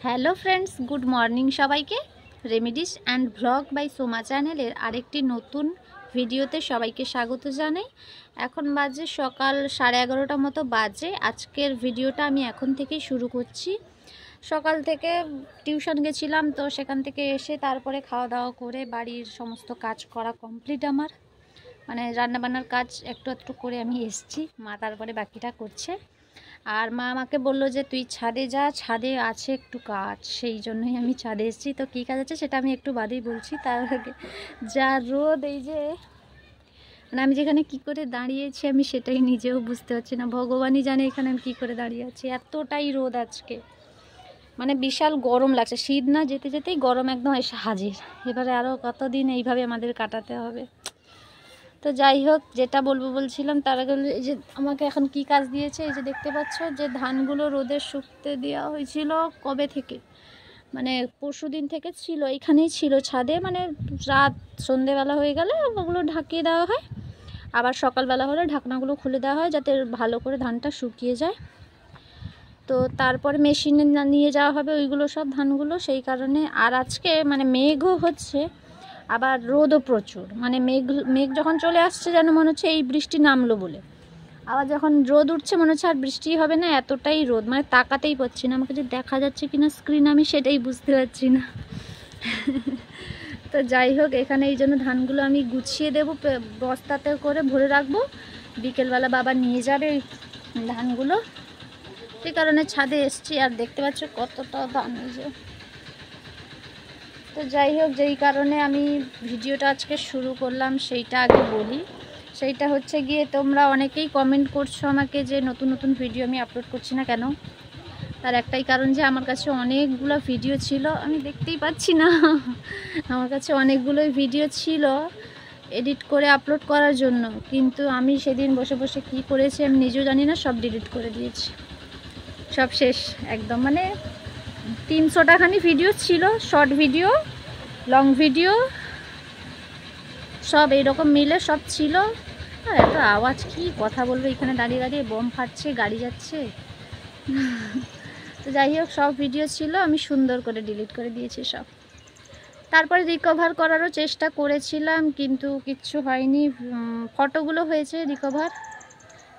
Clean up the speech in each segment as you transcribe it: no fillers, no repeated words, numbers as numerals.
Hello friends, good morning সবাইকে। Remedies and vlog by Soma চ্যানেলের আরেকটি নতুন ভিডিওতে সবাইকে স্বাগত জানাই। এখন বাজে সকাল 11:30 মতো বাজে। আজকের ভিডিওটা আমি এখন থেকেই শুরু করছি। সকাল থেকে টিউশন গেছিলাম, তো সেখান থেকে এসে তারপরে খাওয়া দাওয়া করে বাড়ির সমস্ত কাজ করা কমপ্লিট। আমার মানে রান্নাবান্নার কাজ একটু একটু করে আমি এসেছি, মা তারপরে বাকিটা করছে। আর মা আমাকে বললো যে তুই ছাদে যা, ছাদে আছে একটু কাজ, সেই জন্যই আমি ছাদে এসেছি। তো কী কাজ আছে সেটা আমি একটু বাদেই বলছি। তার আগে যা রোদ, এই যে মানে আমি যেখানে কি করে দাঁড়িয়েছি আমি সেটাই নিজেও বুঝতে পারছি না, ভগবানই জানে এখানে আমি কী করে দাঁড়িয়ে আছি। এতটাই রোদ আজকে, মানে বিশাল গরম লাগছে। শীত না যেতে যেতেই গরম একদম এসে হাজির। এবারে আরও কতদিন এইভাবে আমাদের কাটাতে হবে। তো যাই হোক, যেটা বলছিলাম তার আগে এই যে আমাকে এখন কি কাজ দিয়েছে, এই যে দেখতে পাচ্ছ যে ধানগুলো রোদে শুকতে দেওয়া হয়েছিল কবে থেকে, মানে পরশুদিন থেকে ছিল, এইখানেই ছিল ছাদে। মানে রাত সন্ধেবেলা হয়ে গেলে ওগুলো ঢাকিয়ে দেওয়া হয়, আবার সকালবেলা হলে ঢাকনাগুলো খুলে দেওয়া হয় যাতে ভালো করে ধানটা শুকিয়ে যায়। তো তারপরে মেশিনে নিয়ে যাওয়া হবে ওইগুলো সব ধানগুলো, সেই কারণে। আর আজকে মানে মেঘও হচ্ছে, আবার রোদও প্রচুর। মানে মেঘ যখন চলে আসছে যেন মনে হচ্ছে এই বৃষ্টি নামলো বলে, আবার যখন রোদ উঠছে মনে হচ্ছে আর বৃষ্টি হবে না, এতটাই রোদ। মানে তাকাতেই পাচ্ছি না, আমাকে যে দেখা যাচ্ছে কিনা স্ক্রিন আমি সেটাই বুঝতে পারছি না। তো যাই হোক, এখানে এই জন্য ধানগুলো আমি গুছিয়ে দেবো, বস্তাতে করে ভরে রাখবো। বিকেলবেলা বাবা নিয়ে যাবে ধানগুলো, সেই কারণে ছাদে এসছি। আর দেখতে পাচ্ছ কতটা ধান হয়েছে। তো যাই হোক, যেই কারণে আমি ভিডিওটা আজকে শুরু করলাম সেইটা আগে বলি। সেইটা হচ্ছে গিয়ে, তোমরা অনেকেই কমেন্ট করছো আমাকে যে নতুন নতুন ভিডিও আমি আপলোড করছি না কেন। তার একটাই কারণ যে আমার কাছে অনেকগুলো ভিডিও ছিল, আমি দেখতেই পাচ্ছি না। আমার কাছে অনেকগুলো ভিডিও ছিল এডিট করে আপলোড করার জন্য, কিন্তু আমি সেদিন বসে বসে কি করেছি আমি নিজেও জানি না, সব ডিলিট করে দিয়েছি, সব শেষ একদম। মানে 300টা খানি ভিডিও ছিল, শর্ট ভিডিও, লং ভিডিও, সব এইরকম মিলে সব ছিল। আর এত আওয়াজ, কি কথা বলবো, এখানে দাঁড়িয়ে দাঁড়িয়ে বম ফাটছে, গাড়ি যাচ্ছে। তো যাই হোক, সব ভিডিও ছিল, আমি সুন্দর করে ডিলিট করে দিয়েছি সব। তারপরে রিকভার করারও চেষ্টা করেছিলাম, কিন্তু কিচ্ছু হয়নি। ফটোগুলো হয়েছে রিকভার,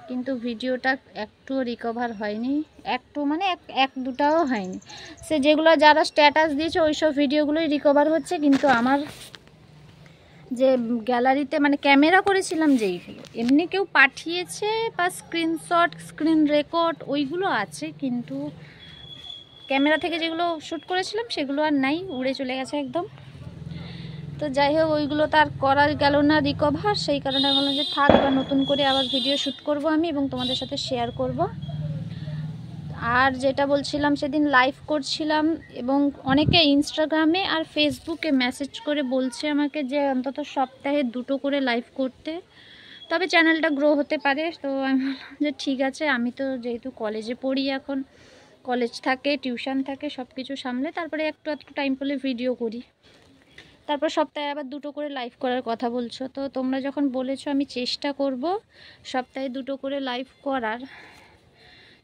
কিন্তু ভিডিওটা একটু রিকভার হয়নি। একটু মানে এক দুটাও হয়নি। সে যেগুলো যারা স্ট্যাটাস দিয়েছে ওই সব ভিডিওগুলোই রিকভার হচ্ছে, কিন্তু আমার যে গ্যালারিতে মানে ক্যামেরা করেছিলাম যেইগুলো, এমনি কেউ পাঠিয়েছে বা স্ক্রিনশট, স্ক্রিন রেকর্ড ওইগুলো আছে, কিন্তু ক্যামেরা থেকে যেগুলো শ্যুট করেছিলাম সেগুলো আর নাই, উড়ে চলে গেছে একদম। তো যাই হোক, ওইগুলো তো আর করা গেল না রিকভার, সেই কারণে বললাম যে থাক, এবার নতুন করে আবার ভিডিও শ্যুট করব আমি এবং তোমাদের সাথে শেয়ার করব। আর যেটা বলছিলাম, সেদিন লাইভ করছিলাম এবং অনেকে ইনস্টাগ্রামে আর ফেসবুকে মেসেজ করে বলছে আমাকে যে অন্তত সপ্তাহে 2টো করে লাইভ করতে, তবে চ্যানেলটা গ্রো হতে পারে। তো আমি বললাম যে ঠিক আছে, আমি তো যেহেতু কলেজে পড়ি, এখন কলেজ থাকে, টিউশন থাকে, সব কিছু সামলে তারপরে একটু টাইম পেলে ভিডিও করি। তারপর সপ্তাহে আবার 2টো করে লাইভ করার কথা বলছো, তো তোমরা যখন বলেছো আমি চেষ্টা করব সপ্তাহে 2টো করে লাইভ করার।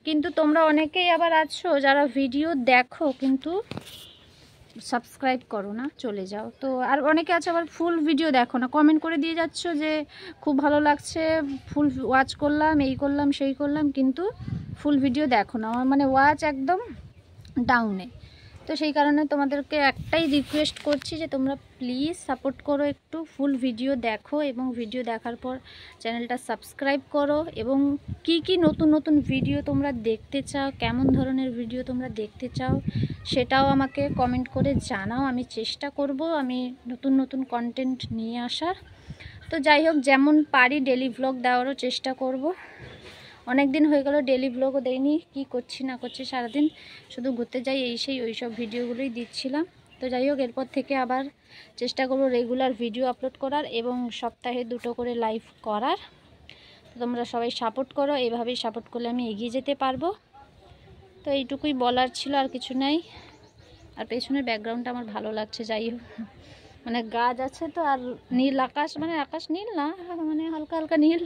কিন্তু তোমরা অনেকেই আবার আছো যারা ভিডিও দেখো কিন্তু সাবস্ক্রাইব করো না, চলে যাও। তো আর অনেকে আছে আবার ফুল ভিডিও দেখো না, কমেন্ট করে দিয়ে যাচ্ছ যে খুব ভালো লাগছে, ফুল ওয়াচ করলাম, এই করলাম সেই করলাম, কিন্তু ফুল ভিডিও দেখো না। আমার মানে ওয়াচ একদম ডাউনে। তো সেই কারণে তোমাদেরকে একটাই রিকোয়েস্ট করছি যে তোমরা প্লিজ সাপোর্ট করো, একটু ফুল ভিডিও দেখো এবং ভিডিও দেখার পর চ্যানেলটা সাবস্ক্রাইব করো। এবং কি কি নতুন নতুন ভিডিও তোমরা দেখতে চাও, কেমন ধরনের ভিডিও তোমরা দেখতে চাও, সেটাও আমাকে কমেন্ট করে জানাও। আমি চেষ্টা করব আমি নতুন নতুন কন্টেন্ট নিয়ে আসার। তো যাই হোক, যেমন পারি ডেলি ভ্লগ দেওয়ারও চেষ্টা করব। অনেক দিন হয়ে গেল ডেলি ব্লগও দেয়নি, কি করছি না করছি, সারাদিন শুধু ঘুরতে যাই, এই সেই ওই সব ভিডিওগুলোই দিচ্ছিলাম। তো যাই হোক, এরপর থেকে আবার চেষ্টা করব রেগুলার ভিডিও আপলোড করার এবং সপ্তাহে 2টো করে লাইভ করার। তো তোমরা সবাই সাপোর্ট করো, এভাবেই সাপোর্ট করলে আমি এগিয়ে যেতে পারবো। তো এইটুকুই বলার ছিল, আর কিছু নাই। আর পেছনের ব্যাকগ্রাউন্ডটা আমার ভালো লাগছে। যাই হোক, মানে গাছ আছে তো, আর নীল আকাশ, মানে আকাশ নীল না, মানে হালকা হালকা নীল।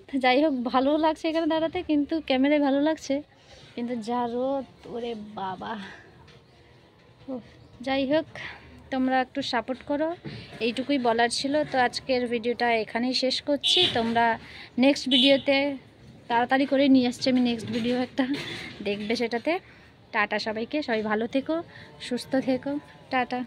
তো যাই হোক, ভালো লাগছে এখানে দাঁড়াতে, কিন্তু ক্যামেরায় ভালো লাগছে, কিন্তু যা রোদ, ওরে বাবা। ও যাই হোক, তোমরা একটু সাপোর্ট করো, এইটুকুই বলার ছিল। তো আজকের ভিডিওটা এখানেই শেষ করছি। তোমরা নেক্সট ভিডিওতে তাড়াতাড়ি করে নিয়ে আসছি আমি নেক্সট ভিডিও একটা, দেখবে সেটাতে। টাটা সবাইকে, সবাই ভালো থেকো, সুস্থ থেকো, টাটা।